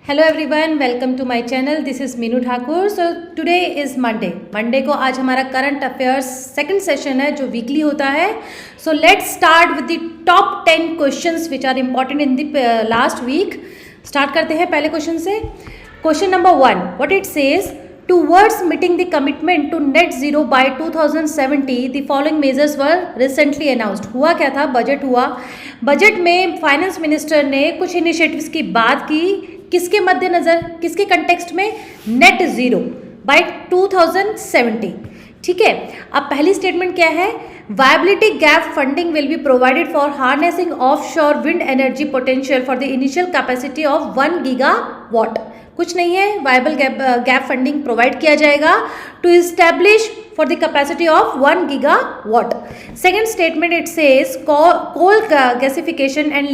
Hello everyone, welcome to my channel. This is Meenu Thakur. So today is Monday को आज हमारा current affairs second session है जो weekly होता है। So let's start with the top 10 questions which are important in the last week. Start करते हैं पहले क्वेश्चन से। Question number 1, what it says, towards meeting the commitment to net zero by 2070 the following measures were recently announced. हुआ क्या था? Budget हुआ। Budget में finance minister ने कुछ इनिशिएटिव्स की बात की। किसके मद्देनजर, किसके कंटेक्स्ट में? Net zero by 2070। ठीक है। अब पहली स्टेटमेंट क्या है? Viability gap funding will be provided for harnessing offshore wind energy potential for the initial capacity of 1 gigawatt. कुछ नहीं है, वायबल गैप फंडिंग प्रोवाइड किया जाएगा to establish for the capacity of 1 gigawatt. Second statement, it says coal gasification and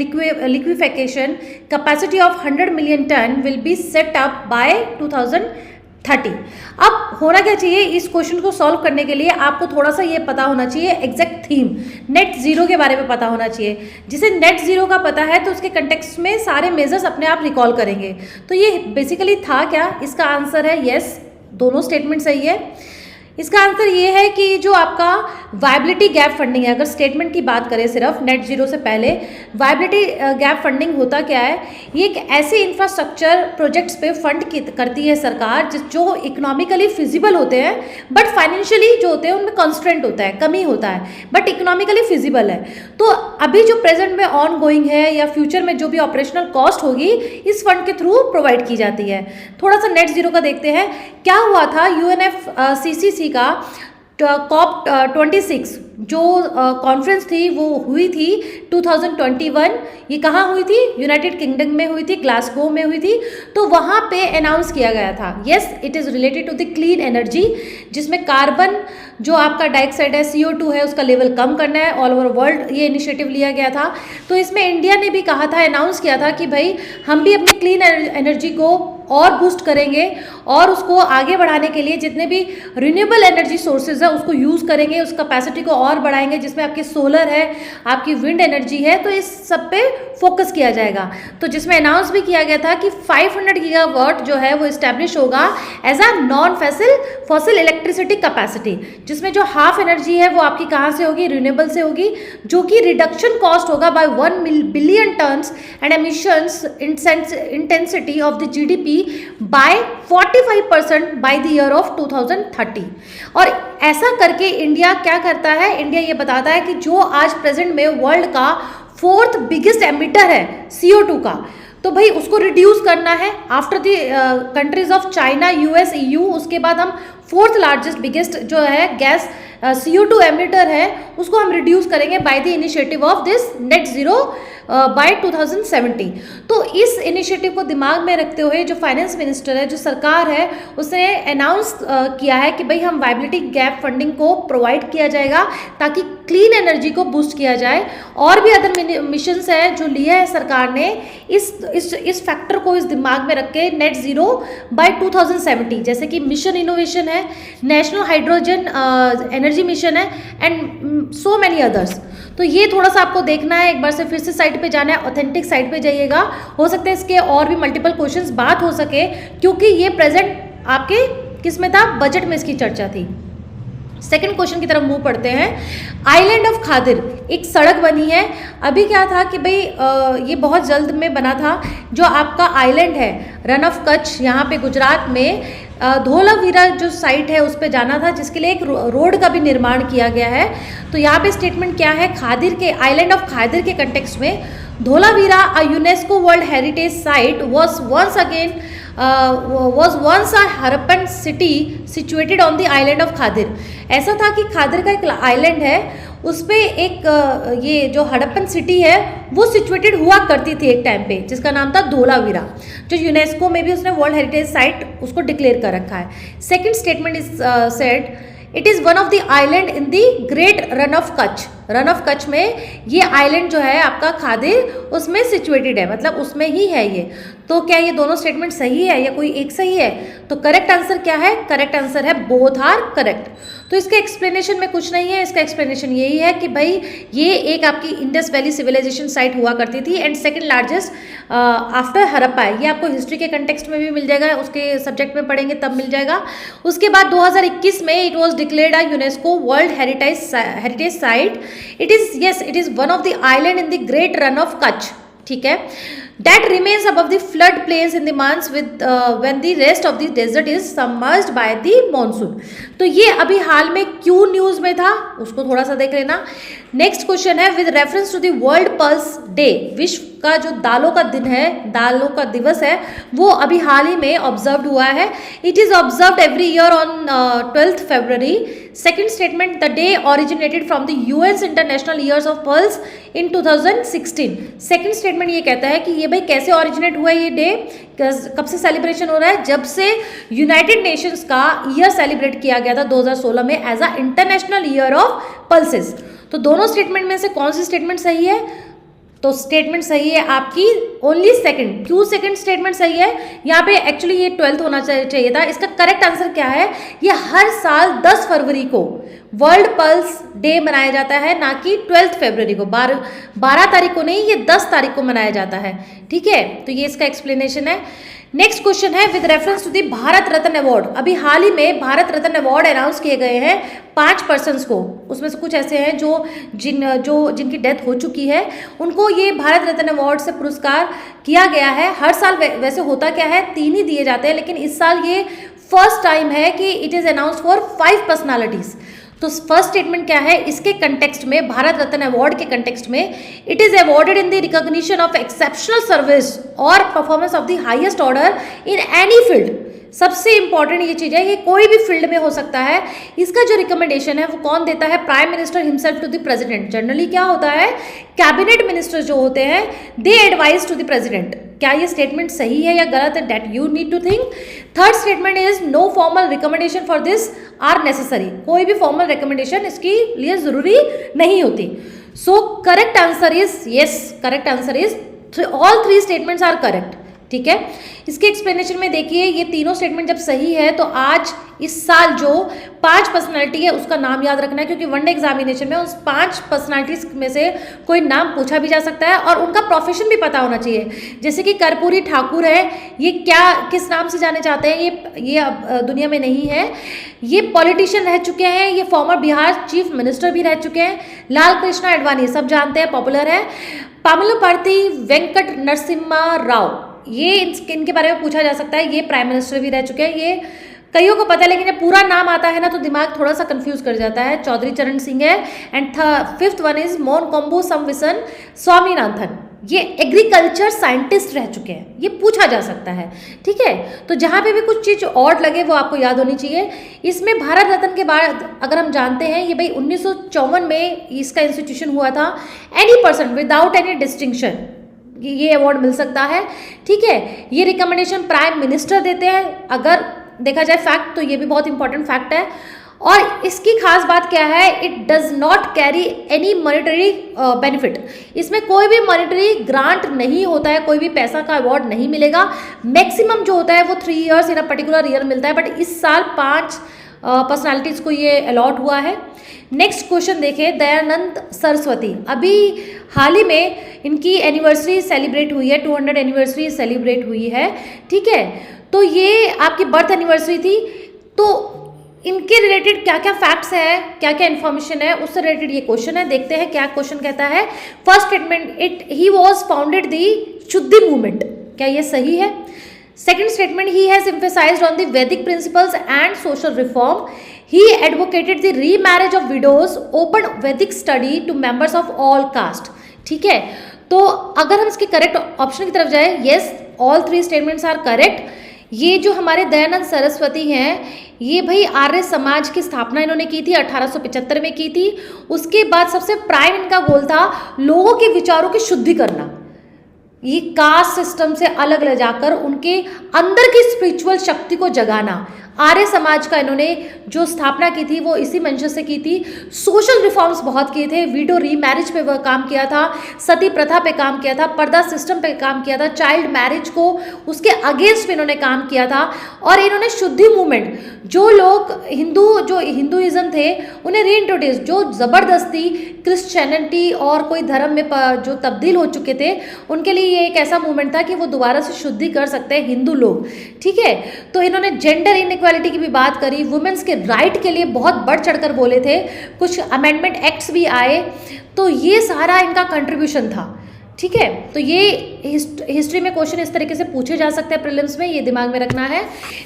liquefaction capacity of 100 million ton will be set up by 2030. अब होना क्या चाहिए? इस क्वेश्चन को सॉल्व करने के लिए आपको थोड़ा सा ये पता होना चाहिए, एग्जैक्ट थीम नेट जीरो के बारे में पता होना चाहिए। जिसे नेट जीरो का पता है तो उसके कंटेक्स्ट में सारे मेजर्स अपने आप रिकॉल करेंगे। तो ये बेसिकली था क्या? इसका आंसर है यस, दोनों स्टेटमेंट सही है। इसका आंसर ये है कि जो आपका वायबिलिटी गैप फंडिंग है, अगर स्टेटमेंट की बात करें सिर्फ नेट जीरो से पहले, वायबिलिटी गैप फंडिंग होता क्या है? ये एक ऐसे इंफ्रास्ट्रक्चर प्रोजेक्ट्स पे फंड करती है सरकार जो इकोनॉमिकली फिजिबल होते हैं, बट फाइनेंशियली जो होते हैं उनमें कॉन्स्ट्रेंट होता है, कमी होता है, बट इकोनॉमिकली फिजिबल है। तो अभी जो प्रेजेंट में ऑन गोइंग है या फ्यूचर में जो भी ऑपरेशनल कॉस्ट होगी इस फंड के थ्रू प्रोवाइड की जाती है। थोड़ा सा नेट जीरो का देखते हैं। क्या हुआ था? UNFCCC का COP 26 जो कॉन्फ्रेंस थी वो हुई थी 2021। ये कहाँ हुई थी? यूनाइटेड किंगडम में हुई थी, ग्लासगो में हुई थी। तो वहाँ पे अनाउंस किया गया था, yes it is related to the clean energy, जिसमें कार्बन जो आपका डाइऑक्साइड है, CO2 है, उसका लेवल कम करना है। ऑल ओवर वर्ल्ड ये इनिशिएटिव लिया गया था। तो इसमें इंडिया ने भी कहा था, अनाउंस किया था कि भाई हम भी अपनी क्लीन एनर्जी को और बूस्ट करेंगे और उसको आगे बढ़ाने के लिए जितने भी रिन्यूएबल एनर्जी सोर्सेज है उसको यूज़ करेंगे, उस कैपेसिटी को और बढ़ाएंगे, जिसमें आपकी सोलर है, आपकी विंड एनर्जी है। तो इस सब पे फोकस किया जाएगा। तो जिसमें अनाउंस भी किया गया था कि 500 गीगावाट जो है वो इस्टेब्लिश होगा as a non fossil electricity capacity, जिसमें जो हाफ एनर्जी है वो आपकी कहाँ से होगी? रिन्यूएबल से होगी, जो कि रिडक्शन कॉस्ट होगा by 1 billion tons and emissions intensity of the GDP by 45% by the year of 2030। और ऐसा करके इंडिया क्या करता है? इंडिया ये बताता है कि जो आज प्रेजेंट में वर्ल्ड का 4th बिगेस्ट एमिटर है CO2 का, तो भाई उसको रिड्यूस करना है। After the countries of China, US, EU, उसके बाद हम 4th लार्जेस्ट बिगेस्ट जो है गैस CO2 एमिटर है उसको हम रिड्यूस करेंगे by the initiative of this net zero by 2070। तो इस इनिशिएटिव को दिमाग में रखते हुए जो फाइनेंस मिनिस्टर है, जो सरकार है, उसने अनाउंस किया है कि भाई हम वायबिलिटी गैप फंडिंग को प्रोवाइड किया जाएगा ताकि क्लीन एनर्जी को बूस्ट किया जाए। और भी अदर मिशंस है जो लिए है सरकार ने। इस फैक्टर को इस दिमाग में रख के नेट जीरो बाय 2070, जैसे कि मिशन इनोवेशन है, नेशनल हाइड्रोजन एनर्जी मिशन है एंड सो मैनी अदर्स। तो ये थोड़ा सा आपको देखना है, एक बार से फिर से साइट पे जाना है, ऑथेंटिक साइट पे जाइएगा। हो सकता है इसके और भी मल्टीपल क्वेश्चंस बात हो सके, क्योंकि ये प्रेजेंट आपके किस में था? बजट में इसकी चर्चा थी। सेकंड क्वेश्चन की तरफ मुंह पड़ते हैं। आइलैंड ऑफ खादिर एक सड़क बनी है। अभी क्या था कि भाई ये बहुत जल्द में बना था। जो आपका आइलैंड है रन ऑफ कच्छ, यहाँ पे गुजरात में धोलावीरा जो साइट है उस पे जाना था, जिसके लिए एक रोड का भी निर्माण किया गया है। तो यहाँ पे स्टेटमेंट क्या है? खादिर के आइलैंड ऑफ खादिर के कंटेक्स्ट में Dholavira, a UNESCO world heritage site, was once a Harappan city situated on the island of Khadir. ऐसा था कि खादिर का एक आइलैंड है, उस पर एक ये जो हड़प्पन सिटी है वो सिचुएटेड हुआ करती थी एक टाइम पे, जिसका नाम था धोलावीरा, जो यूनेस्को में भी उसने वर्ल्ड हेरिटेज साइट उसको डिक्लेयर कर रखा है। Second statement is said it is one of the island in the great run of Kutch. Run of Kutch में ये आइलैंड जो है आपका खादिर उसमें सिचुएटेड है, मतलब उसमें ही है ये। तो क्या ये दोनों स्टेटमेंट सही है या कोई एक सही है? तो करेक्ट आंसर क्या है? करेक्ट आंसर है बोथ आर करेक्ट। तो इसका एक्सप्लेनेशन में कुछ नहीं है, इसका एक्सप्लेनेशन यही है कि भाई ये एक आपकी इंडस वैली सिविलाइजेशन साइट हुआ करती थी and second largest after Harappa है। ये आपको हिस्ट्री के कंटेक्स्ट में भी मिल जाएगा, उसके सब्जेक्ट में पढ़ेंगे तब मिल जाएगा। उसके बाद 2021 में it was declared a UNESCO world heritage site. It is one of the island in the great run of Kutch, ठीक है, that remains above the flood plains in the months when the rest of the desert is submerged by the monsoon। तो ये अभी हाल में क्यों news में था उसको थोड़ा सा देख लेना। नेक्स्ट क्वेश्चन है with reference to the world pulse day, विश्व का जो दालों का दिन है, दालों का दिवस है, वो अभी हाल ही में ऑब्जर्व हुआ है। It is observed every year on 12th February। Second statement, the day originated from the US international years of pulse in 2016। Second statement ये कहता है कि ये भाई कैसे ओरिजिनेट हुआ ये डे, कब से सेलिब्रेशन हो रहा है, जब से यूनाइटेड नेशंस का ईयर सेलिब्रेट किया गया था 2016 में as a international year of pulses. तो दोनों स्टेटमेंट में से कौन सी स्टेटमेंट सही है? तो स्टेटमेंट सही है आपकी ओनली सेकंड। क्यों सेकंड स्टेटमेंट सही है? यहाँ पे एक्चुअली ये 12th होना चाहिए था। इसका करेक्ट आंसर क्या है? ये हर साल 10 फरवरी को वर्ल्ड पल्स डे मनाया जाता है, ना कि 12th February को। 12 तारीख को नहीं, ये 10 तारीख को मनाया जाता है, ठीक है। तो ये इसका एक्सप्लेनेशन है। नेक्स्ट क्वेश्चन है with reference to the Bharat Ratna award. अभी हाल ही में भारत रत्न अवार्ड अनाउंस किए गए हैं 5 पर्सन्स को। उसमें से कुछ ऐसे हैं जिनकी डेथ हो चुकी है, उनको ये भारत रत्न अवार्ड से पुरस्कार किया गया है। हर साल वैसे होता क्या है, 3 ही दिए जाते हैं, लेकिन इस साल ये फर्स्ट टाइम है कि it is announced for 5 personalities. तो फर्स्ट स्टेटमेंट क्या है इसके कंटेक्स्ट में, भारत रत्न अवार्ड के कंटेक्स्ट में, it is awarded in the recognition of exceptional service और performance of the highest order in any field. सबसे इंपॉर्टेंट ये चीज है, ये कोई भी फील्ड में हो सकता है। इसका जो रिकमेंडेशन है वो कौन देता है? Prime minister himself to the president. Generally क्या होता है, कैबिनेट मिनिस्टर जो होते हैं they advise to the president. क्या ये स्टेटमेंट सही है या गलत है, that you need to think. Third statement is no formal recommendation for this are necessary. कोई भी फॉर्मल रिकमेंडेशन इसके लिए जरूरी नहीं होती। So correct answer is yes, correct answer is all 3 statements are correct, ठीक है। इसके एक्सप्लेनेशन में देखिए, ये तीनों स्टेटमेंट जब सही है तो आज इस साल जो 5 पर्सनालिटी है उसका नाम याद रखना है, क्योंकि वनडे एग्जामिनेशन में उस 5 पर्सनालिटीज में से कोई नाम पूछा भी जा सकता है और उनका प्रोफेशन भी पता होना चाहिए। जैसे कि कर्पूरी ठाकुर है, ये किस नाम से जाने जाते हैं? ये अब दुनिया में नहीं है। ये पॉलिटिशियन रह चुके हैं, ये फॉर्मर बिहार चीफ मिनिस्टर भी रह चुके हैं। लाल कृष्ण आडवाणी सब जानते हैं, पॉपुलर है। पामुलपर्ती वेंकट नरसिम्हा राव, ये इनके बारे में पूछा जा सकता है, ये प्राइम मिनिस्टर भी रह चुके हैं। ये कईयों को पता है, लेकिन जब पूरा नाम आता है ना तो दिमाग थोड़ा सा कंफ्यूज कर जाता है। चौधरी चरण सिंह है। And 5th one is Monkombu Sambasivan Swaminathan, ये एग्रीकल्चर साइंटिस्ट रह चुके हैं। ये पूछा जा सकता है, ठीक है। तो जहाँ पे भी कुछ चीज ऑड लगे वो आपको याद होनी चाहिए। इसमें भारत रत्न के बाद अगर हम जानते हैं, ये भाई 1954 में इसका इंस्टीट्यूशन हुआ था। Any person without any distinction ये अवार्ड मिल सकता है, ठीक है। ये रिकमेंडेशन प्राइम मिनिस्टर देते हैं। अगर देखा जाए फैक्ट तो ये भी बहुत इंपॉर्टेंट फैक्ट है। और इसकी खास बात क्या है, it does not carry any monetary benefit. इसमें कोई भी मॉनिटरी ग्रांट नहीं होता है, कोई भी पैसा का अवार्ड नहीं मिलेगा। मैक्सिमम जो होता है वो 3 years in a particular year मिलता है, बट इस साल 5 पर्सनालिटीज को ये अलॉट हुआ है। नेक्स्ट क्वेश्चन देखें, दयानंद सरस्वती, अभी हाल ही में इनकी एनिवर्सरी सेलिब्रेट हुई है, 200 एनिवर्सरी सेलिब्रेट हुई है, ठीक है। तो ये आपकी बर्थ एनिवर्सरी थी। तो इनके रिलेटेड क्या क्या फैक्ट्स हैं, क्या क्या इन्फॉर्मेशन है, उससे रिलेटेड ये क्वेश्चन है। देखते हैं क्या क्वेश्चन कहता है। First statement, he was founded the Shuddhi movement, क्या ये सही है? Second statement, he has emphasized on the Vedic principles and social reform. He advocated the remarriage of widows, opened Vedic study to members of all caste, ठीक है। तो अगर हम इसके करेक्ट ऑप्शन की तरफ जाए, yes all 3 statements are correct. ये जो हमारे दयानंद सरस्वती हैं, ये भाई आर्य समाज की स्थापना इन्होंने की थी, 1875 में की थी। उसके बाद सबसे प्राइम इनका गोल था लोगों के विचारों की शुद्धि करना, ये कास्ट सिस्टम से अलग ले जाकर उनके अंदर की स्पिरिचुअल शक्ति को जगाना। आर्य समाज का इन्होंने जो स्थापना की थी वो इसी मंच से की थी। सोशल रिफॉर्म्स बहुत किए थे, विडो रीमैरिज पे वह काम किया था, सती प्रथा पे काम किया था, पर्दा सिस्टम पे काम किया था, चाइल्ड मैरिज को उसके अगेंस्ट में इन्होंने काम किया था। और इन्होंने शुद्धि मूवमेंट, जो लोग हिंदुइज्म थे उन्हें रीइंट्रोड्यूस, जो ज़बरदस्ती क्रिश्चियनिटी और कोई धर्म में जो तब्दील हो चुके थे उनके लिए ये एक ऐसा मूवमेंट था कि वो दोबारा से शुद्धि कर सकते हैं हिंदू लोग, ठीक है। तो इन्होंने जेंडर इनइक्वालिटी की भी बात करी, वुमेन्स के राइट के लिए बहुत बढ़ चढ़कर बोले थे, कुछ अमेंडमेंट एक्ट्स भी आए। तो ये सारा इनका कंट्रीब्यूशन था, ठीक है। तो ये हिस्ट्री में क्वेश्चन इस तरीके से पूछे जा सकते हैं प्रीलिम्स में, ये दिमाग में रखना है।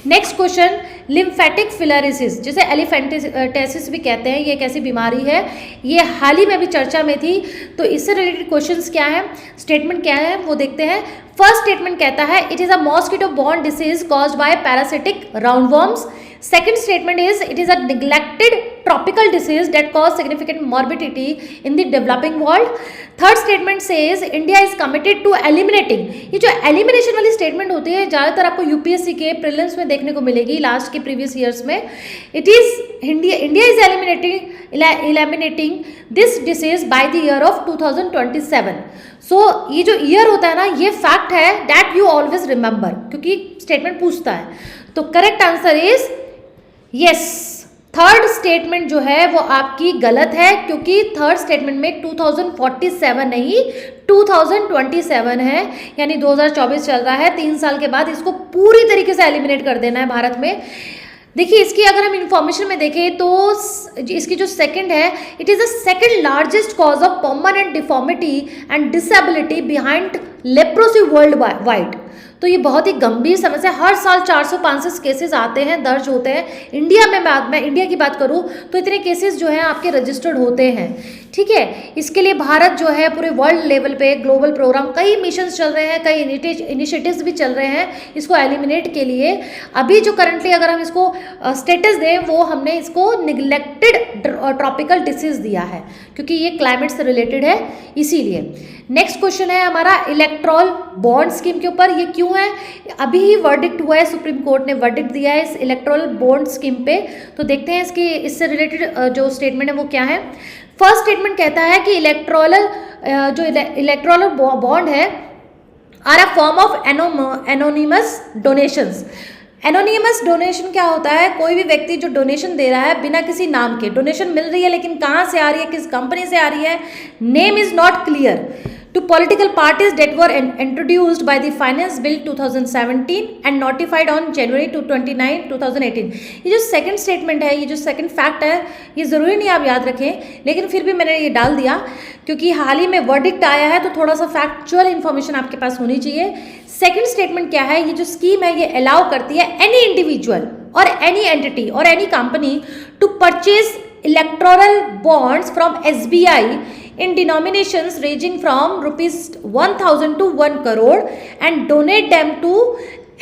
नेक्स्ट क्वेश्चन, लिम्फेटिक फिलरिसिस, जिसे एलिफेंटिटिस भी कहते हैं, ये एक ऐसी बीमारी है, ये हाल ही में भी चर्चा में थी। तो इससे रिलेटेड क्वेश्चंस क्या है, स्टेटमेंट क्या है वो देखते हैं। फर्स्ट स्टेटमेंट कहता है it is a mosquito borne disease caused by parasitic roundworms. Second statement is it is a neglected tropical disease that cause significant morbidity in the developing world. Third statement says India is committed to eliminating. ये जो elimination वाली statement होती है ज़्यादातर आपको UPSC के prelims में देखने को मिलेगी लास्ट के प्रीवियस ईयर्स में। It is India is eliminating this disease bye the year of 2027. सो ये जो ईयर होता है ना, ये फैक्ट है दैट यू ऑलवेज रिमेंबर, क्योंकि स्टेटमेंट पूछता है। तो correct answer is yes. Third statement जो है वो आपकी गलत है, क्योंकि थर्ड स्टेटमेंट में 2047 नहीं 2027 है, यानी 2024 चल रहा है, 3 साल के बाद इसको पूरी तरीके से एलिमिनेट कर देना है भारत में। देखिए इसकी अगर हम इंफॉर्मेशन में देखें तो इसकी जो सेकंड है, it is the second largest cause of permanent deformity and disability behind leprosy world wide. तो ये बहुत ही गंभीर समस्या, हर साल 400-500 केसेस आते हैं, दर्ज होते हैं। इंडिया में मैं इंडिया की बात करूँ तो इतने केसेस जो हैं आपके रजिस्टर्ड होते हैं, ठीक है। इसके लिए भारत जो है पूरे वर्ल्ड लेवल पे ग्लोबल प्रोग्राम, कई मिशंस चल रहे हैं, कई इनिशिएटिव्स भी चल रहे हैं इसको एलिमिनेट के लिए। अभी जो करंटली अगर हम इसको स्टेटस दें, वो हमने इसको निगलेक्टेड ट्रॉपिकल डिसीज दिया है, क्योंकि ये क्लाइमेट से रिलेटेड है इसीलिए। नेक्स्ट क्वेश्चन है हमारा इलेक्ट्रॉल बॉन्ड स्कीम के ऊपर। ये क्यों है, अभी ही वर्डिक्ट हुआ है, सुप्रीम कोर्ट ने वर्डिक्ट दिया है इस इलेक्ट्रॉल बॉन्ड स्कीम पे। तो देखते हैं इसकी इससे रिलेटेड जो स्टेटमेंट है वो क्या है। फर्स्ट स्टेटमेंट कहता है कि इलेक्ट्रॉल बॉन्ड है are a form of anonymous donations. Anonymous donation क्या होता है, कोई भी व्यक्ति जो डोनेशन दे रहा है बिना किसी नाम के, डोनेशन मिल रही है लेकिन कहाँ से आ रही है, किस कंपनी से आ रही है, name is not clear, to political parties that were introduced by the Finance Bill 2017 and notified on January 29, 2018. ये जो सेकंड स्टेटमेंट है, ये जो सेकंड फैक्ट है, ये ज़रूरी नहीं आप याद रखें, लेकिन फिर भी मैंने ये डाल दिया क्योंकि हाल ही में वर्डिक्ट आया है, तो थोड़ा सा फैक्चुअल इन्फॉर्मेशन आपके पास होनी चाहिए। सेकंड स्टेटमेंट क्या है, ये जो स्कीम है ये अलाउ करती है एनी इंडिविजुअल और एनी एंटिटी और any company to purchase electoral bonds from SBI in denominations ranging from ₹1,000 to 1 crore and donate them to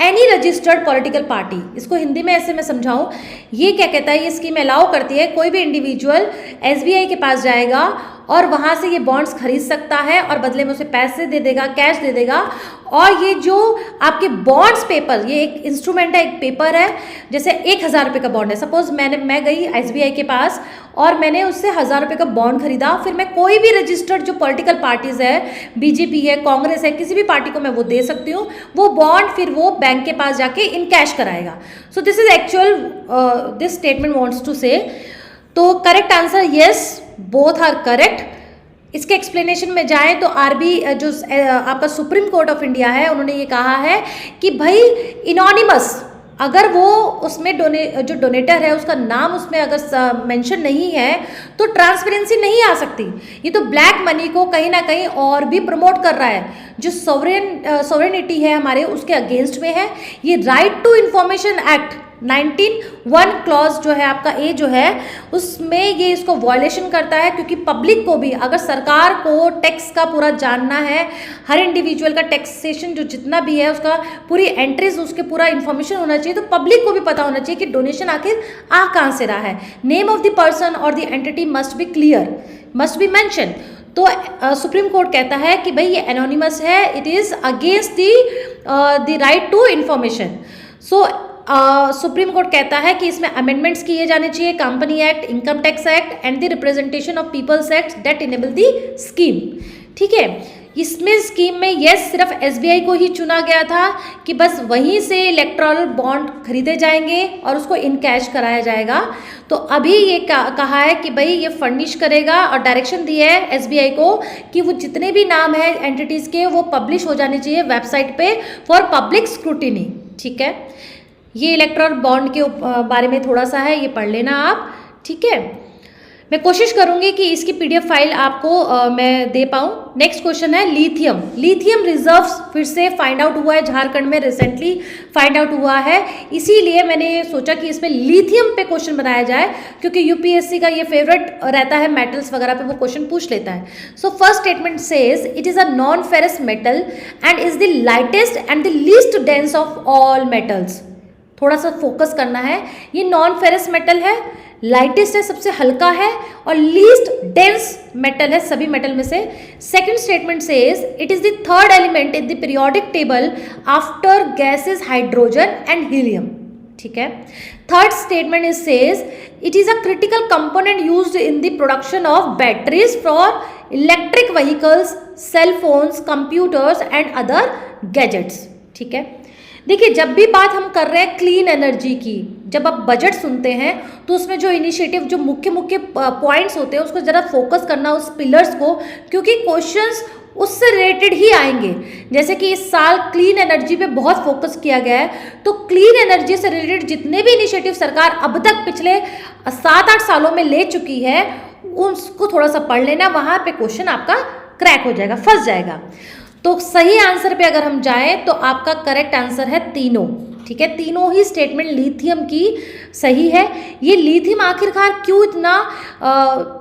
any registered political party. इसको हिंदी में ऐसे मैं समझाऊं, ये क्या कहता है, ये स्कीम अलाउ करती है कोई भी इंडिविजुअल SBI के पास जाएगा और वहाँ से ये बॉन्ड्स खरीद सकता है और बदले में उसे पैसे दे देगा, कैश दे देगा। और ये जो आपके बॉन्ड्स पेपर, ये एक इंस्ट्रूमेंट है, एक पेपर है, जैसे 1,000 रुपये का बॉन्ड है, सपोज मैं गई SBI के पास और मैंने उससे 1,000 रुपये का बॉन्ड खरीदा, फिर मैं कोई भी रजिस्टर्ड जो पॉलिटिकल पार्टीज़ है, BJP है, कांग्रेस है, किसी भी पार्टी को मैं वो दे सकती हूँ, वो बॉन्ड फिर वो बैंक के पास जाके इन कैश कराएगा। So this is actual this statement wants to say. तो correct answer yes, both are correct. इसके एक्सप्लेनेशन में जाएं तो आरबी जो आपका सुप्रीम कोर्ट ऑफ इंडिया है, उन्होंने ये कहा है कि भाई इनोनिमस, अगर वो उसमें जो डोनेटर है उसका नाम उसमें अगर मेंशन नहीं है तो ट्रांसपेरेंसी नहीं आ सकती। ये तो ब्लैक मनी को कहीं ना कहीं और भी प्रमोट कर रहा है, जो सॉवरेनिटी है हमारे उसके अगेंस्ट में है। ये right to information act 19(1) clause जो है आपका ए जो है, उसमें ये इसको वायलेशन करता है, क्योंकि पब्लिक को भी, अगर सरकार को टैक्स का पूरा जानना है, हर इंडिविजुअल का टैक्सेशन जो जितना भी है उसका पूरी एंट्रीज, उसके पूरा इन्फॉर्मेशन होना चाहिए, तो पब्लिक को भी पता होना चाहिए कि डोनेशन आखिर आ कहाँ से रहा है। नेम ऑफ द पर्सन और the entity must be clear, must be mention. तो सुप्रीम कोर्ट कहता है कि भाई ये एनोनिमस है, it is against the right to information. So supreme court कहता है कि इसमें अमेंडमेंट्स किए जाने चाहिए, company act, income tax act and the representation of peoples act that enable the scheme. ठीक है, इसमें स्कीम में यस सिर्फ एसबीआई को ही चुना गया था कि बस वहीं से इलेक्टोरल बॉन्ड खरीदे जाएंगे और उसको इन कैश कराया जाएगा। तो अभी ये कहा है कि भाई ये फर्निश करेगा और डायरेक्शन दिया है एसबीआई को कि वो जितने भी नाम है एंटिटीज़ के वो पब्लिश हो जाने चाहिए वेबसाइट पे फॉर पब्लिक स्क्रूटिनी। ठीक है, ये इलेक्टोरल बॉन्ड के बारे में थोड़ा सा है, ये पढ़ लेना आप। ठीक है, मैं कोशिश करूंगी कि इसकी पीडीएफ फाइल आपको मैं दे पाऊँ। नेक्स्ट क्वेश्चन है लिथियम। लिथियम रिजर्व्स फिर से फाइंड आउट हुआ है, झारखंड में रिसेंटली फाइंड आउट हुआ है, इसीलिए मैंने सोचा कि इसमें लिथियम पे क्वेश्चन बनाया जाए, क्योंकि यूपीएससी का ये फेवरेट रहता है, मेटल्स वगैरह पे वो क्वेश्चन पूछ लेता है। So first statement says it is a non ferrous metal and is the lightest and the least dense of all metals. थोड़ा सा फोकस करना है, ये नॉन फेरस मेटल है, लाइटेस्ट है, सबसे हल्का है और लीस्ट डेंस मेटल है सभी मेटल में से। Second statement says it is the third element in the periodic table after gases hydrogen and helium. ठीक है, third statement is says it is a critical component used in the production of batteries for electric vehicles, cell phones, computers and other gadgets. ठीक है, देखिए जब भी बात हम कर रहे हैं क्लीन एनर्जी की, जब आप बजट सुनते हैं तो उसमें जो इनिशिएटिव, जो मुख्य मुख्य पॉइंट्स होते हैं उसको ज़रा फोकस करना उस पिलर्स को, क्योंकि क्वेश्चंस उससे रिलेटेड ही आएंगे। जैसे कि इस साल क्लीन एनर्जी पे बहुत फोकस किया गया है, तो क्लीन एनर्जी से रिलेटेड जितने भी इनिशिएटिव सरकार अब तक पिछले 7-8 सालों में ले चुकी है उसको थोड़ा सा पढ़ लेना, वहाँ पे क्वेश्चन आपका क्रैक हो जाएगा, फंस जाएगा। तो सही आंसर पे अगर हम जाएं तो आपका करेक्ट आंसर है तीनों। ठीक है, तीनों ही स्टेटमेंट लिथियम की सही है। ये लिथियम आखिरकार क्यों इतना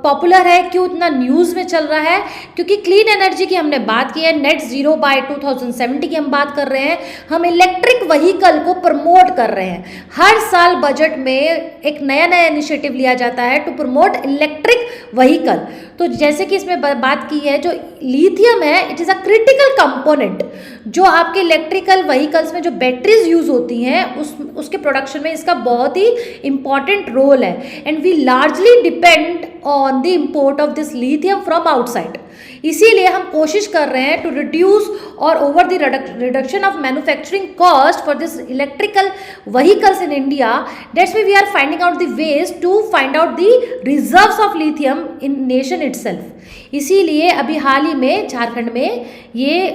पॉपुलर है, क्यों इतना न्यूज़ में चल रहा है, क्योंकि क्लीन एनर्जी की हमने बात की है, नेट जीरो बाय 2070 की हम बात कर रहे हैं, हम इलेक्ट्रिक व्हीकल को प्रमोट कर रहे हैं। हर साल बजट में एक नया नया इनिशिएटिव लिया जाता है टू प्रमोट इलेक्ट्रिक व्हीकल। तो जैसे कि इसमें बात की है, जो लिथियम है it is a critical component, जो आपके इलेक्ट्रिकल व्हीकल्स में जो बैटरीज यूज होती हैं उसके प्रोडक्शन में इसका बहुत ही इंपॉर्टेंट रोल है। And we largely depend on the import of this lithium from outside. इसीलिए हम कोशिश कर रहे हैं टू रिड्यूस और over the reduction of manufacturing cost for this electrical vehicles in India. That's why we are finding out the ways to find out the reserves of lithium in nation itself. इसीलिए अभी हाल ही में झारखंड में ये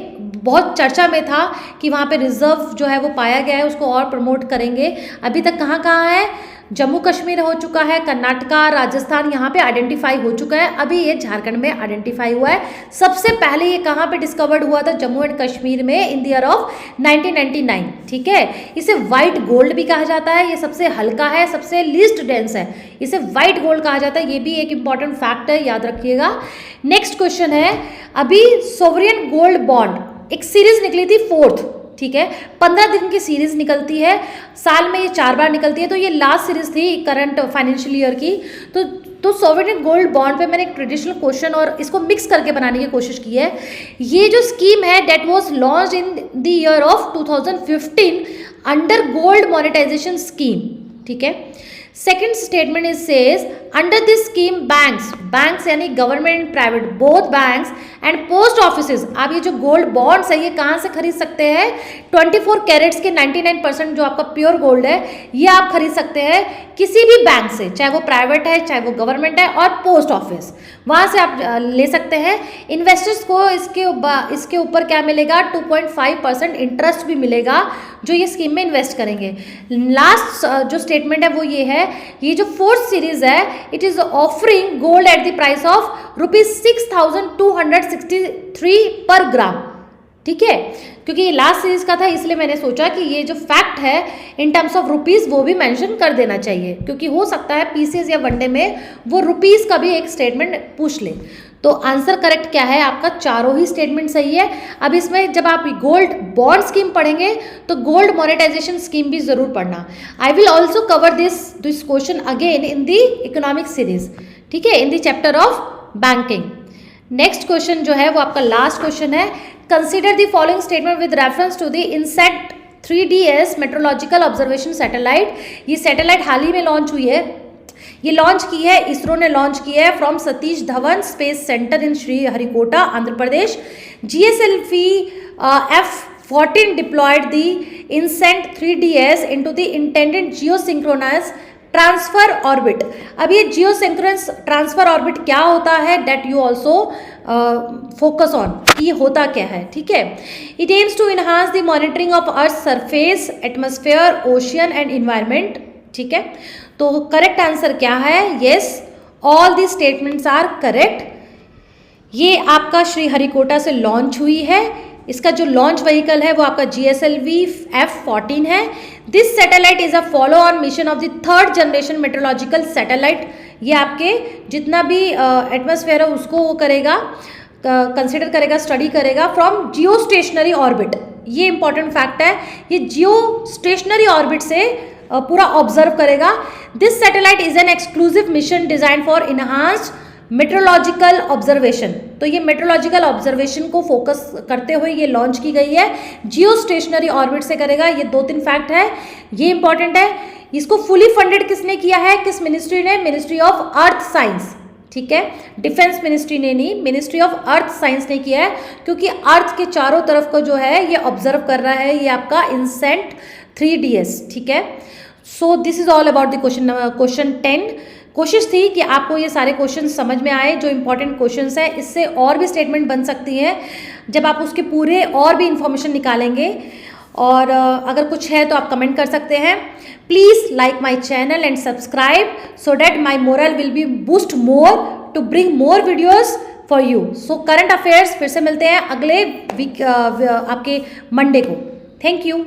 बहुत चर्चा में था कि वहाँ पे रिजर्व जो है वो पाया गया है, उसको और प्रमोट करेंगे। अभी तक कहाँ कहाँ है, जम्मू कश्मीर हो चुका है, कर्नाटका, राजस्थान, यहाँ पे आइडेंटिफाई हो चुका है, अभी ये झारखंड में आइडेंटिफाई हुआ है। सबसे पहले ये कहाँ पे डिस्कवर्ड हुआ था, जम्मू एंड कश्मीर में इन द ईयर ऑफ 1999। ठीक है, इसे वाइट गोल्ड भी कहा जाता है, ये सबसे हल्का है, सबसे लीस्ट डेंस है, इसे वाइट गोल्ड कहा जाता है। ये भी एक इंपॉर्टेंट फैक्ट है, याद रखिएगा। नेक्स्ट क्वेश्चन है, अभी सोवरियन गोल्ड बॉन्ड एक सीरीज निकली थी 4th, ठीक है, 15 दिन की सीरीज निकलती है, साल में ये 4 बार निकलती है, तो ये लास्ट सीरीज थी करंट फाइनेंशियल ईयर की। तो सोवरियन गोल्ड बॉन्ड पे मैंने एक ट्रेडिशनल क्वेश्चन और इसको मिक्स करके बनाने की कोशिश की है। ये जो स्कीम है that was launched in the year of 2015 under gold monetization scheme. ठीक है, second statement is says under this scheme banks यानी government, private, both banks and post offices, आप ये जो गोल्ड बॉन्ड्स है ये कहाँ से खरीद सकते हैं, 24 कैरेट्स के 99% जो आपका प्योर गोल्ड है ये आप खरीद सकते हैं किसी भी बैंक से, चाहे वो प्राइवेट है चाहे वो गवर्नमेंट है, और पोस्ट ऑफिस, वहाँ से आप ले सकते हैं। इन्वेस्टर्स को इसके ऊपर क्या मिलेगा, 2.5% इंटरेस्ट भी मिलेगा जो ये स्कीम में इन्वेस्ट करेंगे। लास्ट जो स्टेटमेंट है वो ये है, ये जो 4th सीरीज है it is offering gold at the price of ₹6,263 पर ग्राम। ठीक है, क्योंकि ये लास्ट सीरीज का था इसलिए मैंने सोचा कि ये जो फैक्ट है इन टर्म्स ऑफ रुपीस वो भी मेंशन कर देना चाहिए, क्योंकि हो सकता है पीसीएस या वनडे में वो रुपीस का भी एक स्टेटमेंट पूछ ले। तो आंसर करेक्ट क्या है आपका, चारों ही स्टेटमेंट सही है। अब इसमें जब आप गोल्ड बॉन्ड स्कीम पढ़ेंगे तो गोल्ड मॉनेटाइजेशन स्कीम भी जरूर पढ़ना। I will also cover this question again in the economic series, ठीक है, in the chapter of banking. Next question जो है वो आपका लास्ट क्वेश्चन है, consider the following statement with reference to the 3DS metrological observation satellite. ये satellite हाल ही में लॉन्च हुई है। ये लॉन्च की है, इसरो ने लॉन्च की है from Satish Dhawan space centre in Sriharikota, Andhra Pradesh. GSLV F-14 deployed the INSET 3DS into the intended geosynchronous transfer orbit. अब ये जियोसिंक्रोनस ट्रांसफर ऑर्बिट क्या होता है, that you also focus on, ये होता क्या है, ठीक है। It aims to enhance the monitoring of earth surface, atmosphere, ocean and environment, ठीक है। तो करेक्ट आंसर क्या है? Yes, all the statements are correct. ये आपका श्रीहरिकोटा से लॉन्च हुई है। इसका जो लॉन्च व्हीकल है वो आपका GSLV F-14 है। This satellite is a follow on mission of the 3rd generation metrological satellite. ये आपके जितना भी एटमॉस्फेयर है उसको वो करेगा, कंसिडर करेगा, स्टडी करेगा फ्रॉम जियो स्टेशनरी ऑर्बिट। ये इंपॉर्टेंट फैक्ट है, ये जियो स्टेशनरी ऑर्बिट से पूरा ऑब्जर्व करेगा। This satellite is an exclusive mission design for enhanced metrological observation. तो ये मेट्रोलॉजिकल ऑब्जर्वेशन को फोकस करते हुए ये लॉन्च की गई है, जियो स्टेशनरी ऑर्बिट से करेगा। ये 2-3 फैक्ट है, ये इंपॉर्टेंट है। इसको फुली फंडेड किसने किया है, किस मिनिस्ट्री ने? मिनिस्ट्री ऑफ अर्थ साइंस, ठीक है। डिफेंस मिनिस्ट्री ने नहीं, मिनिस्ट्री ऑफ अर्थ साइंस ने किया है, क्योंकि अर्थ के चारों तरफ को जो है ये ऑब्जर्व कर रहा है, ये आपका INSET 3DS, ठीक है। सो this is all about the question 10। कोशिश थी कि आपको ये सारे क्वेश्चन समझ में आए, जो इंपॉर्टेंट क्वेश्चंस हैं। इससे और भी स्टेटमेंट बन सकती हैं जब आप उसके पूरे और भी इंफॉर्मेशन निकालेंगे। और अगर कुछ है तो आप कमेंट कर सकते हैं। Please like my channel and subscribe so that my morale will be boost more to bring more videos for you. So current affairs फिर से मिलते हैं अगले वीक आपके मंडे को। Thank you.